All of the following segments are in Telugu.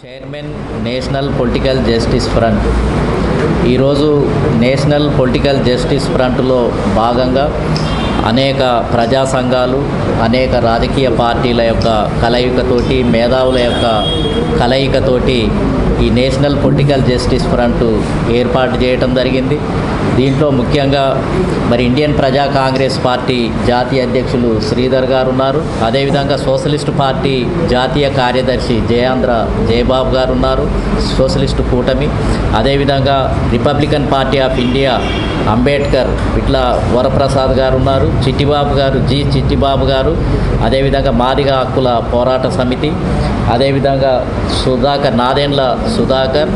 Chairman national political justice front ఈరోజు నేషనల్ పొలిటికల్ జస్టిస్ ఫ్రంట్లో భాగంగా అనేక ప్రజా సంఘాలు అనేక రాజకీయ పార్టీల యొక్క కలయికతోటి మేధావుల యొక్క కలయికతోటి ఈ నేషనల్ పొలిటికల్ జస్టిస్ ఫ్రంట్ ఏర్పాటు చేయడం జరిగింది. దీంట్లో ముఖ్యంగా ఇండియన్ ప్రజా కాంగ్రెస్ పార్టీ జాతీయ అధ్యక్షులు శ్రీధర్ గారు ఉన్నారు. అదేవిధంగా సోషలిస్టు పార్టీ జాతీయ కార్యదర్శి జయబాబు గారు ఉన్నారు, సోషలిస్టు కూటమి. అదేవిధంగా republican party of India Ambedkar Pitla Varaprasad గారు ఉన్నారు, చిట్టిబాబు గారు, అదేవిధంగా మాదిగ హక్కుల పోరాట సమితి, అదేవిధంగా Nadendla Sudhakar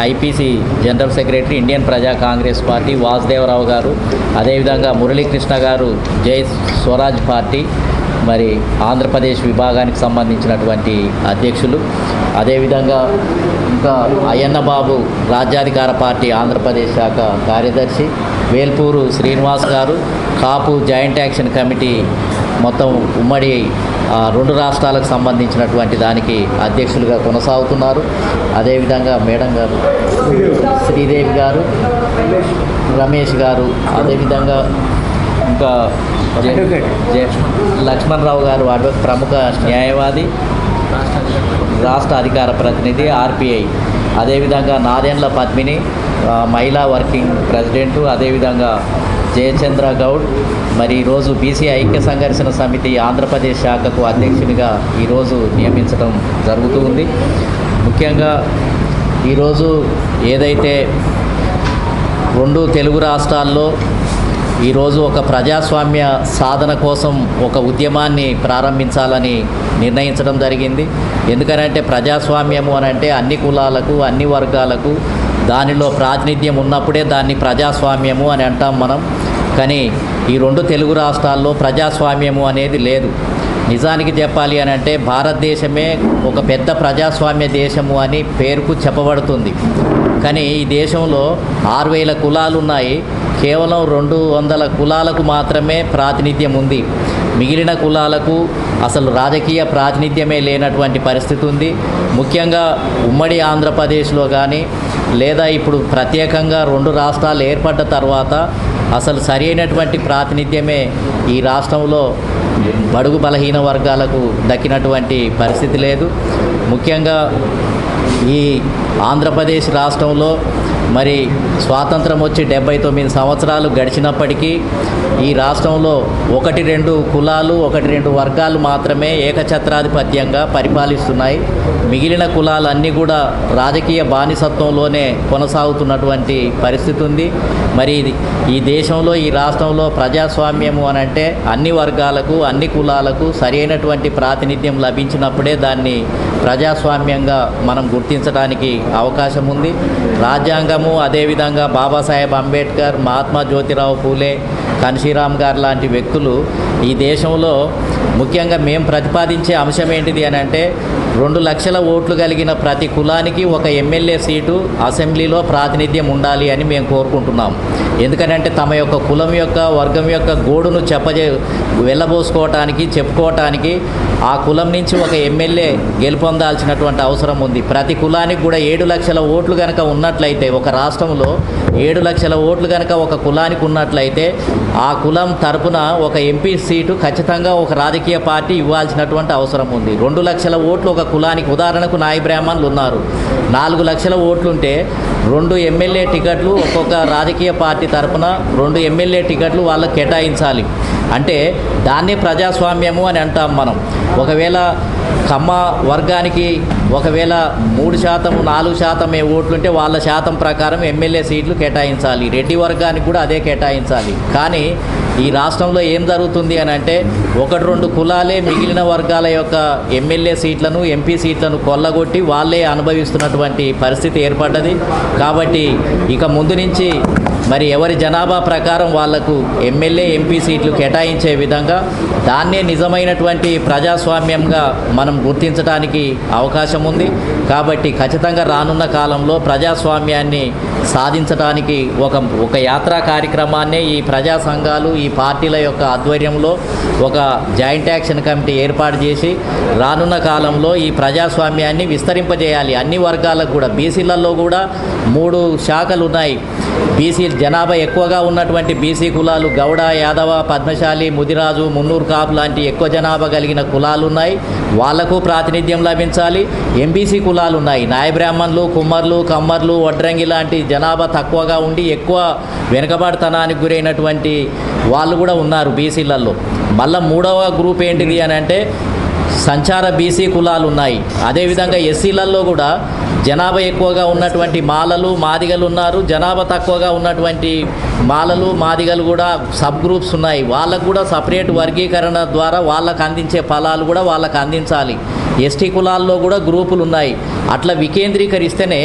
IPC general secretary Indian ప్రజా కాంగ్రెస్ పార్టీ వాసుదేవరావు గారు, అదేవిధంగా మురళీకృష్ణ గారు జై స్వరాజ్ పార్టీ ఆంధ్రప్రదేశ్ విభాగానికి సంబంధించినటువంటి అధ్యక్షులు. అదేవిధంగా ఇంకా అయ్యన్న బాబు రాజ్యాధికార పార్టీ ఆంధ్రప్రదేశ్ శాఖ కార్యదర్శి, వేల్పూరు శ్రీనివాస్ గారు కాపు జాయింట్ యాక్షన్ కమిటీ మొత్తం ఉమ్మడి రెండు రాష్ట్రాలకు సంబంధించినటువంటి దానికి అధ్యక్షులుగా కొనసాగుతున్నారు. అదేవిధంగా మేడం గారు శ్రీదేవి గారు, రమేష్ గారు, అదేవిధంగా ఇంకా లక్ష్మణరావు గారు ప్రముఖ న్యాయవాది, రాష్ట్ర అధికార ప్రతినిధి ఆర్పిఐ, అదేవిధంగా నాదెండ్ల పద్మిని మహిళా వర్కింగ్ ప్రెసిడెంటు, అదేవిధంగా జయచంద్ర గౌడ్ ఈరోజు బీసీ ఐక్య సంఘర్షణ సమితి ఆంధ్రప్రదేశ్ శాఖకు అధ్యక్షునిగా ఈరోజు నియమించడం జరుగుతూ ఉంది. ముఖ్యంగా ఈరోజు ఏదైతే రెండు తెలుగు రాష్ట్రాల్లో ఈరోజు ఒక ప్రజాస్వామ్య సాధన కోసం ఒక ఉద్యమాన్ని ప్రారంభించాలని నిర్ణయించడం జరిగింది. ఎందుకనంటే ప్రజాస్వామ్యము అనంటే అన్ని కులాలకు అన్ని వర్గాలకు దానిలో ప్రాతినిధ్యం ఉన్నప్పుడే దాన్ని ప్రజాస్వామ్యము అని అంటాం మనం. కానీ ఈ రెండు తెలుగు రాష్ట్రాల్లో ప్రజాస్వామ్యము అనేది లేదు. నిజానికి చెప్పాలి అని అంటే భారతదేశమే ఒక పెద్ద ప్రజాస్వామ్య దేశము అని పేరుకు చెప్పబడుతుంది. కానీ ఈ దేశంలో 6,000 కులాలు ఉన్నాయి, కేవలం 200 కులాలకు మాత్రమే ప్రాతినిధ్యం ఉంది. మిగిలిన కులాలకు అసలు రాజకీయ ప్రాతినిధ్యమే లేనటువంటి పరిస్థితి ఉంది. ముఖ్యంగా ఉమ్మడి ఆంధ్రప్రదేశ్లో కానీ లేదా ఇప్పుడు ప్రత్యేకంగా 2 రాష్ట్రాలు ఏర్పడ్డ తర్వాత అసలు సరైనటువంటి ప్రాతినిధ్యమే ఈ రాష్ట్రంలో బడుగు బలహీన వర్గాలకు దక్కినటువంటి పరిస్థితి లేదు. ముఖ్యంగా ఈ ఆంధ్రప్రదేశ్ రాష్ట్రంలో స్వాతంత్రం వచ్చి 79 సంవత్సరాలు గడిచినప్పటికీ ఈ రాష్ట్రంలో 1-2 కులాలు 1-2 వర్గాలు మాత్రమే ఏకఛత్రాధిపత్యంగా పరిపాలిస్తున్నాయి. మిగిలిన కులాలన్నీ కూడా రాజకీయ బానిసత్వంలోనే కొనసాగుతున్నటువంటి పరిస్థితి ఉంది. ఈ దేశంలో ఈ రాష్ట్రంలో ప్రజాస్వామ్యము అనంటే అన్ని వర్గాలకు అన్ని కులాలకు సరైనటువంటి ప్రాతినిధ్యం లభించినప్పుడే దాన్ని ప్రజాస్వామ్యంగా మనం గుర్తించడానికి అవకాశం ఉంది. రాజ్యాంగము, అదేవిధంగా బాబాసాహెబ్ అంబేద్కర్, మహాత్మా జ్యోతిరావు పూలే, కాన్షీరామ్ గారు లాంటి వ్యక్తులు ఈ దేశంలో ముఖ్యంగా మేము ప్రతిపాదించే అంశం ఏంటిది అని అంటే 2 లక్షల ఓట్లు కలిగిన ప్రతి కులానికి ఒక ఎమ్మెల్యే సీటు అసెంబ్లీలో ప్రాతినిధ్యం ఉండాలి అని మేము కోరుకుంటున్నాం. ఎందుకంటే తమ యొక్క కులం యొక్క వర్గం యొక్క గోడును వెళ్ళబోసుకోవటానికి చెప్పుకోవటానికి ఆ కులం నుంచి ఒక ఎమ్మెల్యే గెలుపొందాల్సినటువంటి అవసరం ఉంది. ప్రతి కులానికి కూడా 7 లక్షల ఓట్లు కనుక ఉన్నట్లయితే, ఒక రాష్ట్రంలో 7 లక్షల ఓట్లు కనుక ఒక కులానికి ఉన్నట్లయితే ఆ కులం తరపున ఒక ఎంపీ సీటు ఖచ్చితంగా ఒక రాజకీయ పార్టీ ఇవ్వాల్సినటువంటి అవసరం ఉంది. 2 లక్షల ఓట్లు ఒక కులానికి, ఉదాహరణకు నాయి బ్రాహ్మణులు ఉన్నారు, 4 లక్షల ఓట్లుంటే 2 ఎమ్మెల్యే టికెట్లు ఒక్కొక్క రాజకీయ పార్టీ తరపున 2 ఎమ్మెల్యే టికెట్లు వాళ్ళకి కేటాయించాలి. అంటే దాన్నే ప్రజాస్వామ్యము అని అంటాం మనం. ఒకవేళ కమ్మ వర్గానికి ఒకవేళ 3% 4% ఓట్లుంటే వాళ్ళ శాతం ప్రకారం ఎమ్మెల్యే సీట్లు కేటాయించాలి. రెడ్డి వర్గానికి కూడా అదే కేటాయించాలి. కానీ ఈ రాష్ట్రంలో ఏం జరుగుతుంది అని అంటే 1-2 కులాలే మిగిలిన వర్గాల యొక్క ఎమ్మెల్యే సీట్లను ఎంపీ సీట్లను కొల్లగొట్టి వాళ్ళే అనుభవిస్తున్నటువంటి పరిస్థితి ఏర్పడ్డది. కాబట్టి ఇక ముందు నుంచి మరి ఎవరి జనాభా ప్రకారం వాళ్లకు ఎమ్మెల్యే ఎంపీ సీట్లు కేటాయించే విధంగా దాన్నే నిజమైనటువంటి ప్రజాస్వామ్యంగా మనం గుర్తించడానికి అవకాశం ఉంది. కాబట్టి ఖచ్చితంగా రానున్న కాలంలో ప్రజాస్వామ్యాన్ని సాధించడానికి ఒక యాత్రా కార్యక్రమాన్నే ఈ ప్రజా సంఘాలు ఈ పార్టీల యొక్క ఆధ్వర్యంలో ఒక జాయింట్ యాక్షన్ కమిటీ ఏర్పాటు చేసి రానున్న కాలంలో ఈ ప్రజాస్వామ్యాన్ని విస్తరింపజేయాలి. అన్ని వర్గాలకు కూడా బీసీలలో కూడా 3 శాఖలు ఉన్నాయి. బీసీ జనాభా ఎక్కువగా ఉన్నటువంటి బీసీ కులాలు గౌడ, యాదవ, పద్మశాలి, ముదిరాజు, మున్నూరు కాపు లాంటి ఎక్కువ జనాభా కలిగిన కులాలు ఉన్నాయి. వాళ్లకు ప్రాతినిధ్యం లభించాలి. ఎంబీసీ కులాలు ఉన్నాయి. నాయ బ్రాహ్మణులు, కుమ్మర్లు, కమ్మర్లు, వడ్రంగి లాంటి జనాభా తక్కువగా ఉండి ఎక్కువ వెనుకబాటుతనానికి గురైనటువంటి వాళ్ళు కూడా ఉన్నారు బీసీలలో. మళ్ళీ 3వ గ్రూప్ ఏంటిది అని అంటే సంచార బీసీ కులాలు ఉన్నాయి. అదేవిధంగా ఎస్సీలలో కూడా జనాభా ఎక్కువగా ఉన్నటువంటి మాలలు, మాదిగలు ఉన్నారు. జనాభా తక్కువగా ఉన్నటువంటి మాలలు, మాదిగలు కూడా సబ్ గ్రూప్స్ ఉన్నాయి. వాళ్ళకు కూడా సపరేట్ వర్గీకరణ ద్వారా వాళ్ళకు అందించే ఫలాలు కూడా వాళ్ళకు అందించాలి. ఎస్టీ కులాల్లో కూడా గ్రూపులు ఉన్నాయి. అట్లా వికేంద్రీకరిస్తేనే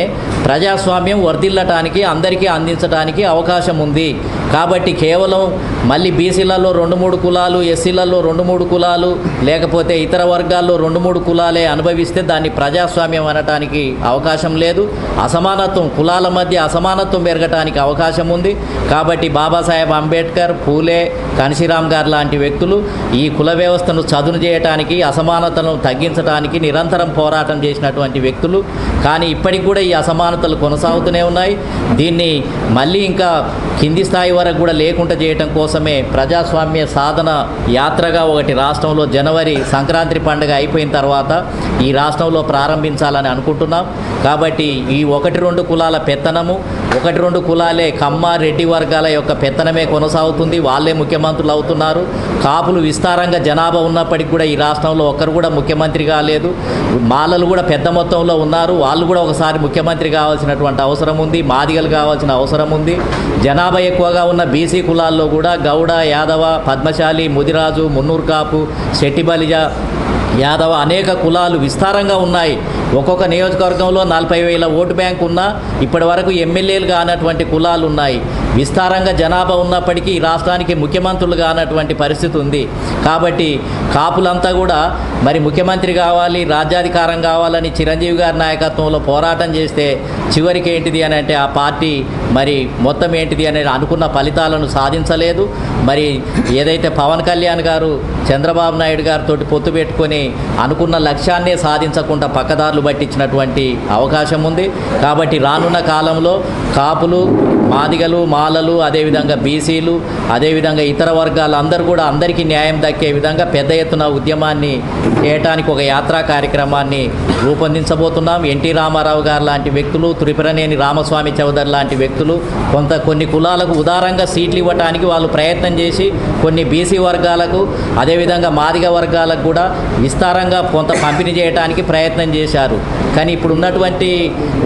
ప్రజాస్వామ్యం వర్ధిల్లటానికి అందరికీ అందించడానికి అవకాశం ఉంది. కాబట్టి కేవలం మళ్ళీ బీసీలలో 2-3 కులాలు, ఎస్సీలలో 2-3 కులాలు, లేకపోతే ఇతర వర్గాల్లో 2-3 కులాలే అనుభవిస్తే దాన్ని ప్రజాస్వామ్యం అనటానికి అవకాశం లేదు. అసమానత్వం, కులాల మధ్య అసమానత్వం పెరగటానికి అవకాశం ఉంది. కాబట్టి బాబాసాహెబ్ అంబేద్కర్, పూలే, కాన్షీరామ్ గారు లాంటి వ్యక్తులు ఈ కుల వ్యవస్థను చదును చేయటానికి, అసమానతను తగ్గించడానికి నిరంతరం పోరాటం చేసినటువంటి వ్యక్తులు. కానీ ఇప్పటికి కూడా ఈ అసమానతలు కొనసాగుతూనే ఉన్నాయి. దీన్ని మళ్ళీ ఇంకా కింది స్థాయి వరకు కూడా లేకుండా చేయటం కోసమే ప్రజాస్వామ్య సాధన యాత్రగా ఒకటి రాష్ట్రంలో జనవరి సంక్రాంతి పండుగ అయిపోయిన తర్వాత ఈ రాష్ట్రంలో ప్రారంభించాలని అనుకుంటున్నాం. కాబట్టి ఈ 1-2 కులాల పెత్తనము, 1-2 కులాలే కమ్మ, రెడ్డి వర్గాల యొక్క పెత్తనమే కొనసాగుతుంది. వాళ్ళే ముఖ్యమంత్రులు అవుతున్నారు. కాపులు విస్తారంగా జనాభా ఉన్నప్పటికీ కూడా ఈ రాష్ట్రంలో ఒక్కరు కూడా ముఖ్యమంత్రి కాలేదు. మాలలు కూడా పెద్ద మొత్తంలో ఉన్నారు. వాళ్ళు కూడా ఒకసారి ముఖ్యమంత్రి కావాల్సినటువంటి అవసరం ఉంది. మాదిగలు కావాల్సిన అవసరం ఉంది. జనాభా ఎక్కువగా ఉన్న బీసీ కులాల్లో కూడా గౌడ, యాదవ, పద్మశాలి, ముదిరాజు, మున్నూరు కాపు, శెట్టి బలిజ, యాదవ అనేక కులాలు విస్తారంగా ఉన్నాయి. ఒక్కొక్క నియోజకవర్గంలో 40,000 ఓటు బ్యాంక్ ఉన్నా ఇప్పటి వరకు ఎమ్మెల్యేలు కానటువంటి కులాలు ఉన్నాయి. విస్తారంగా జనాభా ఉన్నప్పటికీ రాష్ట్రానికి ముఖ్యమంత్రులు కానటువంటి పరిస్థితి ఉంది. కాబట్టి కాపులంతా కూడా మరి ముఖ్యమంత్రి కావాలి, రాజ్యాధికారం కావాలని చిరంజీవి గారి నాయకత్వంలో పోరాటం చేస్తే చివరికి ఏంటిది అని అంటే ఆ పార్టీ మరి మొత్తం ఏంటిది అనేది అనుకున్న ఫలితాలను సాధించలేదు. మరి ఏదైతే పవన్ కళ్యాణ్ గారు చంద్రబాబు నాయుడు గారితో పొత్తు పెట్టుకొని అనుకున్న లక్ష్యాన్నే సాధించకుండా పక్కదారులు పట్టించినటువంటి అవకాశం ఉంది. కాబట్టి రానున్న కాలంలో కాపులు, మాదిగలు, మాలలు, అదేవిధంగా బీసీలు, అదేవిధంగా ఇతర వర్గాలు అందరూ కూడా అందరికీ న్యాయం దక్కే విధంగా పెద్ద ఎత్తున ఉద్యమాన్ని చేయటానికి ఒక యాత్రా కార్యక్రమాన్ని రూపొందించబోతున్నాం. ఎన్టీ రామారావు గారు లాంటి వ్యక్తులు, త్రిపురనేని రామస్వామి చౌదరి లాంటి వ్యక్తులు కొన్ని కులాలకు ఉదారంగా సీట్లు ఇవ్వటానికి వాళ్ళు ప్రయత్నం చేసి కొన్ని బీసీ వర్గాలకు, అదేవిధంగా మాదిగ వర్గాలకు కూడా విస్తారంగా కొంత పంపిణీ చేయడానికి ప్రయత్నం చేశారు. కానీ ఇప్పుడు ఉన్నటువంటి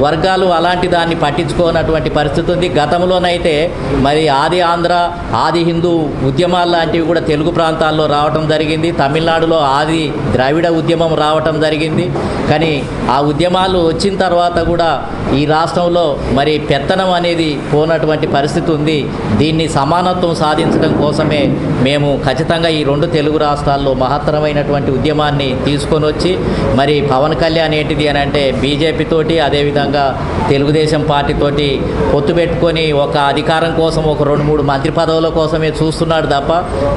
వర్గాలు అలాంటి దాన్ని పట్టించుకోనటువంటి పరిస్థితి ఉంది. గతంలోనైతే మరి ఆది ఆంధ్ర, ఆది హిందూ ఉద్యమాలు లాంటివి కూడా తెలుగు ప్రాంతాల్లో రావటం జరిగింది. తమిళనాడులో ఆది ద్రావిడ ఉద్యమం రావటం జరిగింది. కానీ ఆ ఉద్యమాలు వచ్చిన తర్వాత కూడా ఈ రాష్ట్రంలో మరి పెత్తనం అనేది పోనటువంటి పరిస్థితి ఉంది. దీన్ని సమానత్వం సాధించడం కోసమే మేము ఖచ్చితంగా ఈ 2 తెలుగు రాష్ట్రాల్లో మహత్తరమైనటువంటి ఉద్యమాన్ని తీసుకొని వచ్చి మరి పవన్ కళ్యాణ్ ఏంటిది అని అంటే బీజేపీ తోటి, అదేవిధంగా తెలుగుదేశం పార్టీతోటి పొత్తు పెట్టుకొని ఒక అధికారం కోసం ఒక 2-3 మంత్రి పదవుల కోసమే చూస్తున్నాడు తప్ప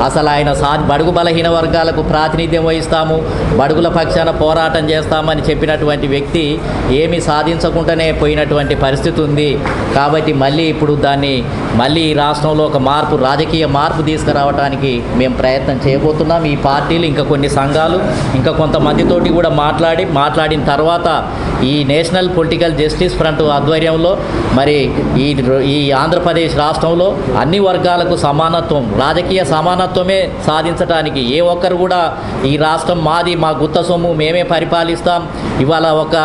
అసలు ఆయన బడుగు బలహీన వర్గాలకు ప్రాతినిధ్యం వహిస్తాము, బడుగుల పక్షాన పోరాటం చేస్తామని చెప్పినటువంటి వ్యక్తి ఏమీ సాధించకుండానే పోయినటువంటి పరిస్థితి ఉంది. కాబట్టి మళ్ళీ ఇప్పుడు దాన్ని మళ్ళీ ఈ రాష్ట్రంలో ఒక మార్పు, రాజకీయ మార్పు తీసుకురావడానికి మేము ప్రయత్నం చేయబోతున్నాం. ఈ పార్టీలు ఇంకా కొన్ని సంఘాలు ఇంకా కొంతమందితోటి కూడా మాట్లాడిన తర్వాత ఈ నేషనల్ పొలిటికల్ జస్టిస్ ఫ్రంట్ ఆధ్వర్యంలో మరి ఈ ఆంధ్రప్రదేశ్ రాష్ట్రంలో అన్ని వర్గాలకు సమానత్వం, రాజకీయ సమానత్వమే సాధించడానికి ఏ ఒక్కరు కూడా ఈ రాష్ట్రం మాది, మా గుత్త సొమ్ము, మేమే పరిపాలిస్తాం. ఇవాళ ఒక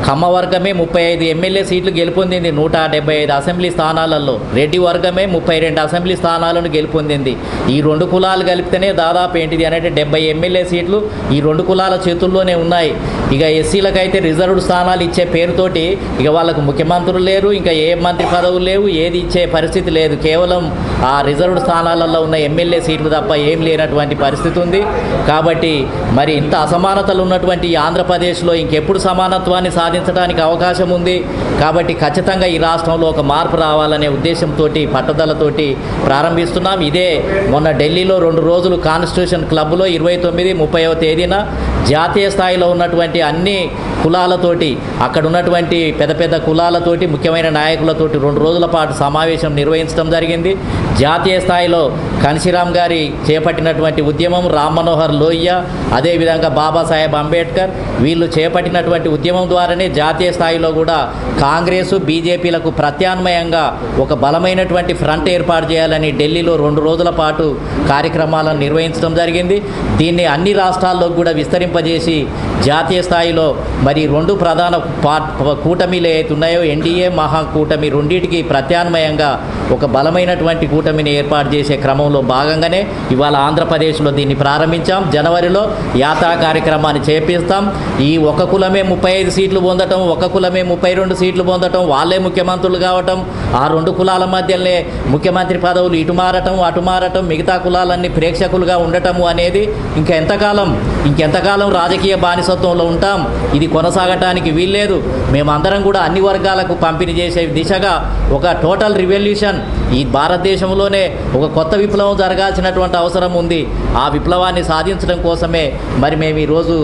కమ్మ వర్గమే 35 ఎమ్మెల్యే సీట్లు గెలుపొందింది 175 అసెంబ్లీ స్థానాలలో. రెడ్డి వర్గమే 32 అసెంబ్లీ స్థానాలను గెలుపొందింది. ఈ 2 కులాలు కలిపితేనే దాదాపు ఏంటిది అంటే 70 ఎమ్మెల్యే సీట్లు ఈ రెండు కులాల చేతుల్లోనే ఉన్నాయి. ఇక ఎస్సీలకైతే రిజర్వ్డ్ స్థానాలు ఇచ్చే పేరుతోటి ఇక వాళ్ళకు ముఖ్యమంత్రులు లేరు, ఇంకా ఏ మంత్రి పదవులు లేవు, ఏది ఇచ్చే పరిస్థితి లేదు. కేవలం ఆ రిజర్వ్డ్ స్థానాలలో ఉన్న ఎమ్మెల్యే సీట్లు తప్ప ఏం లేనటువంటి పరిస్థితి ఉంది. కాబట్టి మరి ఇంత అసమానతలు ఉన్నటువంటి ఆంధ్రప్రదేశ్లో ఇంకెప్పుడు సమానత్వాన్ని సాధించడానికి అవకాశం ఉంది. కాబట్టి ఖచ్చితంగా ఈ రాష్ట్రంలో ఒక మార్పు రావాలనే ఉద్దేశంతో పట్టుదలతోటి ప్రారంభిస్తున్నాం. ఇదే మొన్న ఢిల్లీలో 2 రోజులు కాన్స్టిట్యూషన్ క్లబ్లో 29, 30వ తేదీన జాతీయ స్థాయిలో ఉన్నటువంటి అన్ని కులాలతోటి, అక్కడ ఉన్నటువంటి పెద్ద పెద్ద కులాలతోటి, ముఖ్యమైన నాయకులతోటి 2 రోజుల పాటు సమావేశం నిర్వహించడం జరిగింది. జాతీయ స్థాయిలో కాన్షీరామ్ గారి చేపట్టినటువంటి ఉద్యమం, రామ్ మనోహర్ లోహియ, అదేవిధంగా బాబాసాహెబ్ అంబేద్కర్ వీళ్ళు చేపట్టినటువంటి ఉద్యమం ద్వారానే జాతీయ స్థాయిలో కూడా కాంగ్రెసు బీజేపీలకు ప్రత్యామ్నాయంగా ఒక బలమైనటువంటి ఫ్రంట్ ఏర్పాటు చేయాలని ఢిల్లీలో 2 రోజుల పాటు కార్యక్రమాలను నిర్వహించడం జరిగింది. దీన్ని అన్ని రాష్ట్రాల్లో కూడా విస్తరింపజేసి జాతీయ స్థాయిలో మరి 2 ప్రధాన కూటమిలు ఏవైతే ఉన్నాయో ఎన్డీఏ మహాకూటమి రెండింటికి ప్రత్యామ్నాయంగా ఒక బలమైనటువంటి కూటమిని ఏర్పాటు చేసే క్రమంలో భాగంగానే ఇవాళ ఆంధ్రప్రదేశ్లో దీన్ని ప్రారంభించాం. జనవరిలో యాత్రా కార్యక్రమాన్ని చేపిస్తాం. ఈ ఒక కులమే 35 సీట్లు పొందటం, ఒక కులమే 32 సీట్లు పొందటం, వాళ్ళే ముఖ్యమంత్రులు కావటం, ఆ 2 కులాల మధ్యనే ముఖ్యమంత్రి పదవులు ఇటు మారటం అటు మారటం, మిగతా కులాలన్నీ ప్రేక్షకులుగా ఉండటము అనేది ఇంకెంతకాలం రాజకీయ బానిసత్వంలో ఉంటాం. ఇది కొనసాగటానికి వీల్లేదు. మేమందరం కూడా అన్ని వర్గాలకు పంపిణీ చేసే దిశగా ఒక టోటల్ రివల్యూషన్ ఈ భారతదేశంలోనే ఒక కొత్త విప్లవం జరగాల్సినటువంటి అవసరం ఉంది. ఆ విప్లవాన్ని సాధించడం కోసమే మరి మేము ఈరోజు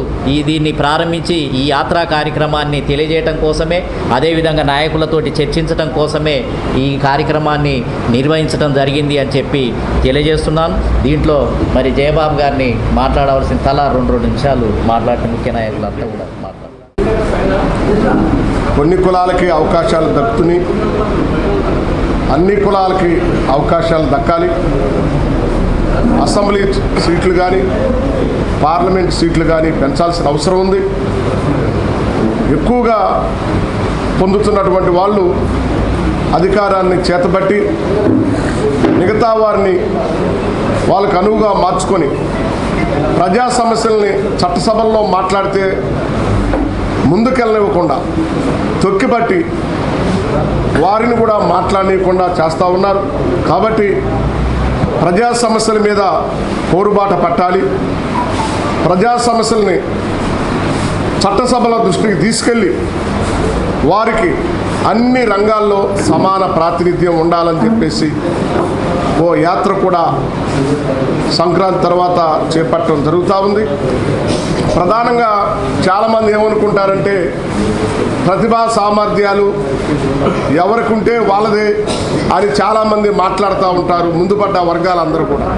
దీన్ని ప్రారంభించి ఈ యాత్రా కార్యక్రమాన్ని తెలియజేయడం కోసమే, అదేవిధంగా నాయకులతోటి చర్చించడం కోసమే ఈ కార్యక్రమాన్ని నిర్వహించడం జరిగింది అని చెప్పి తెలియజేస్తున్నాను. దీంట్లో మరి జయబాబు గారిని మాట్లాడవలసిన తలా 2 నిమిషాలు మాట్లాడిన ముఖ్య నాయకులంతా కూడా మాట్లాడారు. కొన్ని కులాలకి అవకాశాలు దక్కుతున్నాయి, అన్ని కులాలకి అవకాశాలు దక్కాలి. అసెంబ్లీ సీట్లు కానీ పార్లమెంట్ సీట్లు కానీ పెంచాల్సిన అవసరం ఉంది. ఎక్కువగా పొందుతున్నటువంటి వాళ్ళు అధికారాన్ని చేతబట్టి మిగతా వారిని వాళ్ళకు అనువుగా మార్చుకొని ప్రజా సమస్యల్ని చట్టసభల్లో మాట్లాడితే ముందుకెళ్ళనివ్వకుండా తొక్కిపట్టి వారిని కూడా మాట్లాడనీయకుండా చేస్తూ ఉన్నారు. కాబట్టి ప్రజా సమస్యల మీద పోరుబాట పట్టాలి. ప్రజా సమస్యల్ని చట్టసభల దృష్టికి తీసుకెళ్ళి వారికి అన్ని రంగాల్లో సమాన ప్రాతినిధ్యం ఉండాలని చెప్పేసి ఓ యాత్ర కూడా సంక్రాంతి తర్వాత చేపట్టడం జరుగుతూ ఉంది. ప్రధానంగా చాలామంది ఏమనుకుంటారంటే ప్రతిభా సామర్థ్యాలు ఎవరికి ఉంటే వాళ్ళదే అని చాలామంది మాట్లాడుతూ ఉంటారు. ముందుపడ్డ వర్గాలందరూ కూడా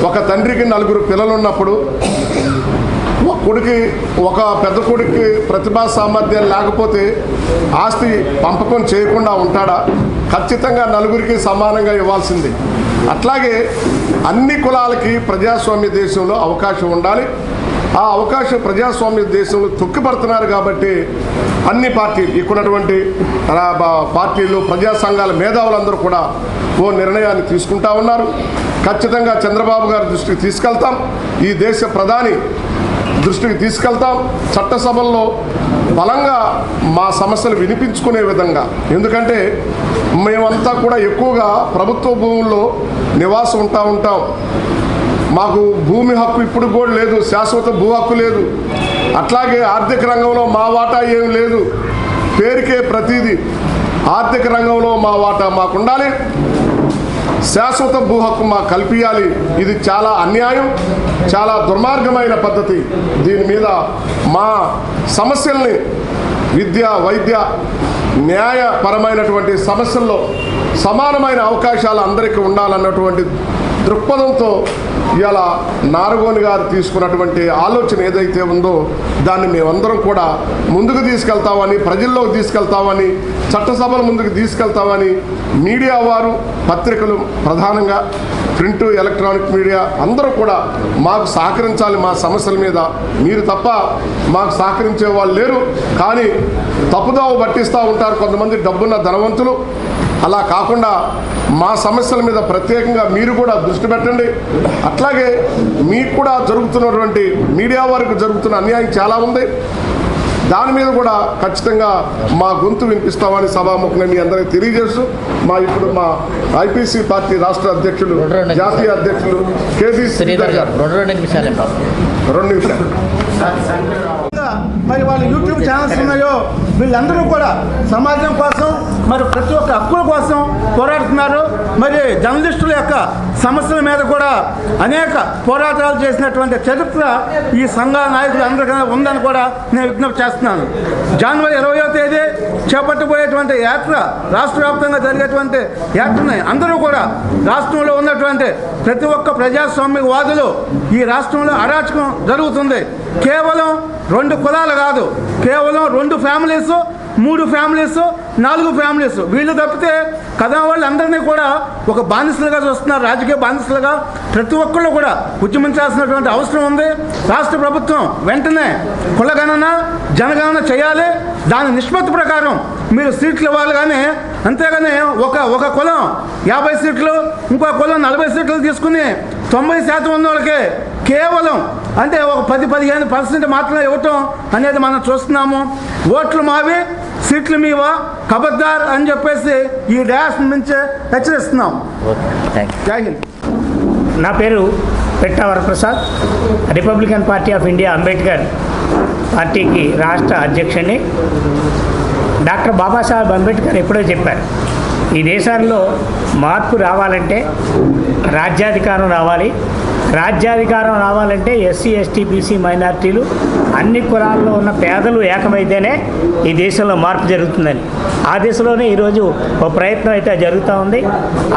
ఒక తండ్రికి 4 పిల్లలు ఉన్నప్పుడు ఒక పెద్ద కొడుకు ప్రతిభా సామర్థ్యాలు లేకపోతే ఆస్తి పంపకం చేయకుండా ఉంటాడా? ఖచ్చితంగా 4కి సమానంగా ఇవ్వాల్సింది. అట్లాగే అన్ని కులాలకి ప్రజాస్వామ్య దేశంలో అవకాశం ఉండాలి. ఆ అవకాశం ప్రజాస్వామ్య దేశంలో తొక్కిపడుతున్నారు. కాబట్టి అన్ని పార్టీలు, ఇక్కడున్నటువంటి పార్టీలు, ప్రజా సంఘాల మేధావులందరూ కూడా ఓ నిర్ణయాన్ని తీసుకుంటా ఉన్నారు. ఖచ్చితంగా చంద్రబాబు గారి దృష్టికి తీసుకెళ్తాం, ఈ దేశ ప్రధాని దృష్టికి తీసుకెళ్తాం. చట్టసభల్లో బలంగా మా సమస్యలు వినిపించుకునే విధంగా, ఎందుకంటే మేమంతా కూడా ఎక్కువగా ప్రభుత్వ భూముల్లో నివాసం ఉంటాం. మాకు భూమి హక్కు ఇప్పుడు కూడా లేదు, శాశ్వత భూ హక్కు లేదు. అట్లాగే ఆర్థిక రంగంలో మా వాటా ఏం లేదు, పేరుకే ప్రతిదీ. ఆర్థిక రంగంలో మా వాటా మాకు ఉండాలి, శాశ్వత భూ హక్కు మాకు కల్పించాలి. ఇది చాలా అన్యాయం, చాలా దుర్మార్గమైన పద్ధతి. దీని మీద మా సమస్యల్ని విద్య, వైద్య, న్యాయపరమైనటువంటి సమస్యల్లో సమానమైన అవకాశాలు అందరికీ ఉండాలన్నటువంటి దృక్పథంతో ఇవాళ నారగోని గారు తీసుకున్నటువంటి ఆలోచన ఏదైతే ఉందో దాన్ని మేమందరం కూడా ముందుకు తీసుకెళ్తామని, ప్రజల్లోకి తీసుకెళ్తామని, చట్టసభల ముందుకు తీసుకెళ్తామని మీడియా వారు, పత్రికలు ప్రధానంగా ప్రింట్, ఎలక్ట్రానిక్ మీడియా అందరూ కూడా మాకు సహకరించాలి. మా సమస్యల మీద మీరు తప్ప మాకు సహకరించే వాళ్ళు లేరు. కానీ తప్పుదోవ పట్టిస్తూ ఉంటారు కొంతమంది డబ్బున్న ధనవంతులు. అలా కాకుండా మా సమస్యల మీద ప్రత్యేకంగా మీరు కూడా దృష్టి పెట్టండి. అట్లాగే మీకు కూడా జరుగుతున్నటువంటి మీడియా వారికి జరుగుతున్న అన్యాయం చాలా ఉంది. దాని మీద కూడా ఖచ్చితంగా మా గొంతు వినిపిస్తామని సభాముఖంగా మీ అందరికీ తెలియజేస్తూ ఇప్పుడు మా ఐపీసీ పార్టీ రాష్ట్ర అధ్యక్షులు జాతీయ అధ్యక్షులు కేసీ శ్రీధర్ గారు 2 నిమిషాలు. మరి వాళ్ళ యూట్యూబ్ ఛానల్స్ ఉన్నాయో వీళ్ళందరూ కూడా సమాజం కోసం మరి ప్రతి ఒక్క హక్కుల కోసం పోరాడుతున్నారు. మరి జర్నలిస్టుల యొక్క సమస్యల మీద కూడా అనేక పోరాటాలు చేసినటువంటి చరిత్ర ఈ సంఘాల నాయకులు అందరికీ ఉందని కూడా నేను విజ్ఞప్తి చేస్తున్నాను. జనవరి 20వ తేదీ చేపట్టబోయేటువంటి యాత్ర రాష్ట్ర వ్యాప్తంగా జరిగేటువంటి యాత్రని అందరూ కూడా రాష్ట్రంలో ఉన్నటువంటి ప్రతి ఒక్క ప్రజాస్వామ్యవాదులు ఈ రాష్ట్రంలో అరాచకం జరుగుతుంది. కేవలం 2 కులాలు కాదు, కేవలం 2 ఫ్యామిలీస్, 3 ఫ్యామిలీస్, 4 ఫ్యామిలీస్ వీళ్ళు తప్పితే కథా వాళ్ళు అందరినీ కూడా ఒక బానిసలుగా చూస్తున్నారు, రాజకీయ బానిసలుగా. ప్రతి ఒక్కళ్ళు కూడా ఉద్యమించాల్సినటువంటి అవసరం ఉంది. రాష్ట్ర ప్రభుత్వం వెంటనే కులగణన జనగణన చేయాలి. దాని నిష్పత్తి ప్రకారం మీరు సీట్లు ఇవ్వాలి. కానీ అంతేగాని ఒక కులం 50 సీట్లు, ఇంకో కులం 40 సీట్లు తీసుకుని 90% ఉన్న వాళ్ళకి కేవలం అంటే ఒక 10-15% మాత్రమే ఇవ్వటం అనేది మనం చూస్తున్నాము. ఓట్లు మావి, సీట్లు మీవా, ఖబర్దార్ అని చెప్పేసి ఈ డాష్ నుంచి హెచ్చరిస్తున్నాం. జై హింద్. నా పేరు పెట్టా Varaprasad, Republican party of India Ambedkar పార్టీకి రాష్ట్ర అధ్యక్షుడిని. డాక్టర్ బాబాసాహెబ్ అంబేద్కర్ ఎప్పుడో చెప్పారు, ఈ దేశంలో మార్పు రావాలంటే రాజ్యాధికారం రావాలి. రాజ్యాధికారం రావాలంటే ఎస్సీ, ఎస్టీ, బీసీ, మైనార్టీలు అన్ని కులాల్లో ఉన్న పేదలు ఏకమైతేనే ఈ దేశంలో మార్పు జరుగుతుందని. ఆ దిశలోనే ఈరోజు ఒక ప్రయత్నం అయితే జరుగుతూ ఉంది.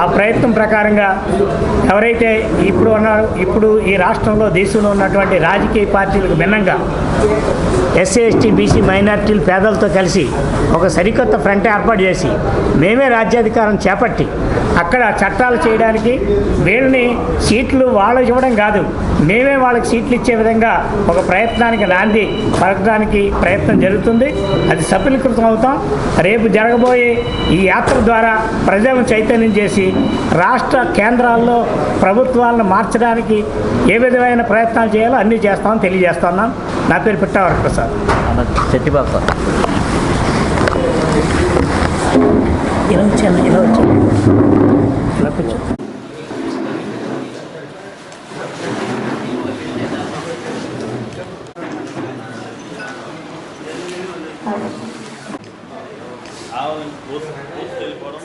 ఆ ప్రయత్నం ప్రకారంగా ఎవరైతే ఇప్పుడు ఈ రాష్ట్రంలో దేశంలో ఉన్నటువంటి రాజకీయ పార్టీలకు భిన్నంగా ఎస్సీ, ఎస్టీ, బీసీ, మైనార్టీలు పేదలతో కలిసి ఒక సరికొత్త ఫ్రంట్ ఏర్పాటు చేసి మేమే రాజ్యాధికారం చేపట్టి అక్కడ చట్టాలు చేయడానికి, వీళ్ళని సీట్లు వాళ్ళకి ఇవ్వడం కాదు, మేమే వాళ్ళకి సీట్లు ఇచ్చే విధంగా ఒక ప్రయత్నానికి నాంది పలకడానికి ప్రయత్నం జరుగుతుంది. అది సఫలీకృతం అవుతాం. రేపు జరగబోయే ఈ యాత్ర ద్వారా ప్రజలను చైతన్యం చేసి రాష్ట్ర కేంద్రాల్లో ప్రభుత్వాలను మార్చడానికి ఏ విధమైన ప్రయత్నాలు చేయాలో అన్నీ చేస్తామని తెలియజేస్తున్నాం. నా పేరు పిట్టా వరప్రసాద్. చెట్టిబాబు సార్. ఇలా కూర్చో. పోస్ట్ వెళ్ళిపోవడం